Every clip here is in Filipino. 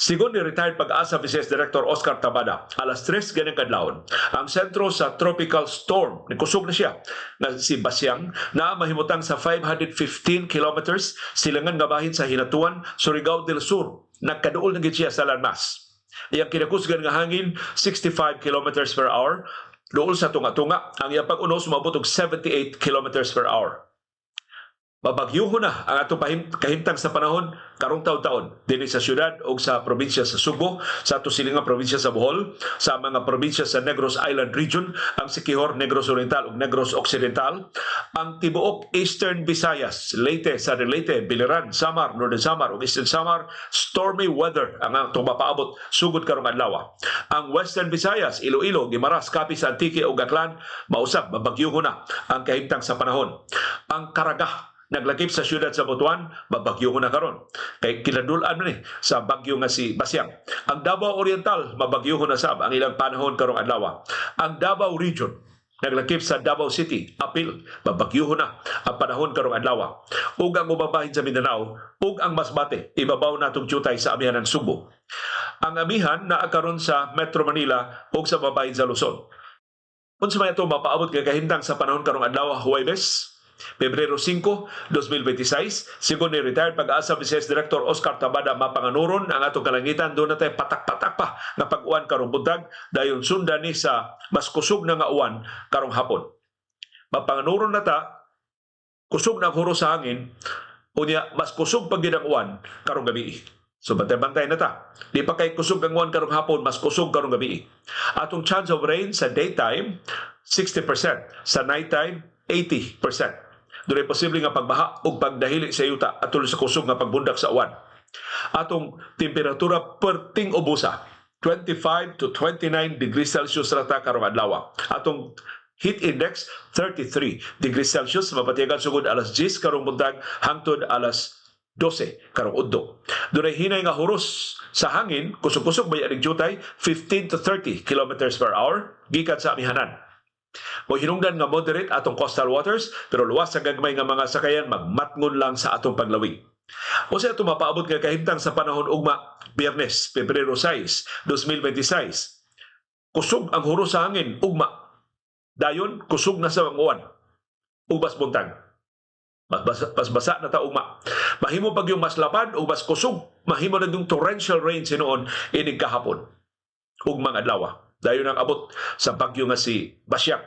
Sigon ni retired Pag-asa Vice Director Oscar Tabada, alas 3 ganang kadlawon, ang sentro sa tropical storm, nikusog na siya, na si Basyang, na mahimutang sa 515 kilometers silangan nga bahin sa Hinatuan, Surigao del Sur. Nagkaduol na gid siya sa landmass. Iyang kinakusgan nga hangin 65 kilometers per hour, dool sa tunga-tunga. Ang iyang pag-unos maabot og 78 kilometers per hour. Mabagyuho na ang atong kahimtang sa panahon karong taon-taon dinhi sa syudad o sa probinsya sa Subo, sa ato silingang probinsya sa Bohol, sa mga probinsya sa Negros Island Region, ang Siquijor, Negros Oriental ug Negros Occidental, ang tibuok Eastern Visayas, Leyte, Southern Leyte, Biliran, Samar, Northern Samar ug Eastern Samar, stormy weather ang atong mapaabot sugod karong adlaw. Ang Western Visayas, Iloilo, Guimaras, Capiz, Antique ug Aklan, mausab mabagyuho na ang kahimtang sa panahon. Ang Caraga naglakip sa siyudad sa Butuan, mabagyo na karon. Kay kinadulan ni sa bagyo nga si Basyang. Ang Davao Oriental, mabagyo na sab ang ilang panahon karong adlaw. Ang Davao Region, naglakip sa Davao City, Apil, mabagyo na ang panahon karong adlaw. Ug ang ubabahin sa Mindanao, ug ang Masbate, ibabaw natong tiyutay sa amihan ng Subo. Ang amihan naa karon sa Metro Manila ug sa babahin sa Luzon. Unsa may ato mapaabot kay kahimtang sa panahon karong adlaw, Huwebes, Pebrero 5, 2026, sigon ni retired Pag-asa Vice Director Oscar Tabada, mapanganuron ang atong kalangitan. Doon na tayo patak-patak pa nga pag-uwan karong buntag, dayon sundan ni sa mas kusog na nga uwan karong hapon. Mapanganuron na ta, kusog na huro sa hangin, unya mas kusog pag ang uwan karong gabi. So bantay-bantay na ta. Di pa kay kusog ang uwan karong hapon, mas kusog karong gabi. Atong chance of rain sa daytime, 60%. Sa nighttime, 80%. Doon ay posible nga pagbaha o pagdahili sa yuta at tuloy sa kusog nga pagbundak sa uwan. Atong temperatura perting ubusa, 25 to 29 degrees Celsius rata karong adlaw. Atong heat index, 33 degrees Celsius, mapatiyagan sugod alas 10 karong buntag hangtod alas 12 karong udto. Doon ay hinay nga huros sa hangin, kusog-kusog may aning jutay, 15 to 30 kilometers per hour, gikan sa amihanan. O hinungdan nga moderate atong coastal waters, pero luwas sa gagmay nga mga sakayan, magmatngon lang sa atong paglawig. O sa ito mapaabot nga kahimtang sa panahon ugma, Biyernes, Pebrero 6, 2026. Kusog ang huro sa hangin, ugma. Dayon, kusog na sa uwan. Ubas buntag. Mas basa na ta ugma. Mahimo pag yung mas lapad o mas kusog, mahimo na yung torrential rain sinuon inig kahapon. Ugmang adlaw. Dayon ang abot sa bagyo nga si Basyang.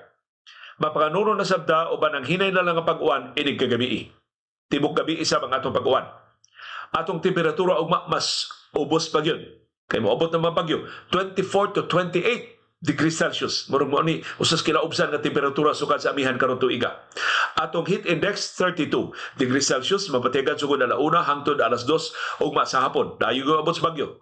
Mapanganuro na sabta uban ang hinay na lang ang pag-uwan inig kagabi. Tibok gabi isa ang atong pag-uwan. Atong temperatura ugma mas ubos pa yun. Kay moabot na bagyo 24 to 28 degrees Celsius. Murag mo ni usas kilaubsan nga temperatura sukad sa amihan karon tuiga. Atong heat index 32 degrees Celsius, mapatigan sugod alauna hangtod alas 2 ugma sa hapon. Dayon go abot sa bagyo.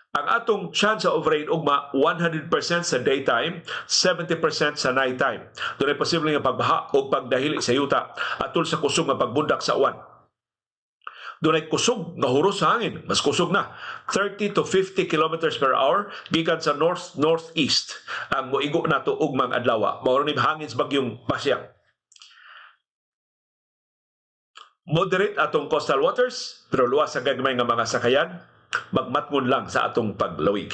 Ang atong chance of rain ugma 100% sa daytime, 70% sa nighttime. Doon ay posible nga pagbaha o pagdahili sa yuta atol sa kusog nga pagbundak sa uwan. Doon ay kusog nga huros sa hangin, mas kusog na, 30 to 50 kilometers per hour gikan sa north-northeast ang moigo nato ugmang adlaw. Mao ni hangin sa bagyong Basyang. Moderate atong coastal waters, pero luwas sa gagmay nga mga sakayan, magmatngon lang sa atong paglawig.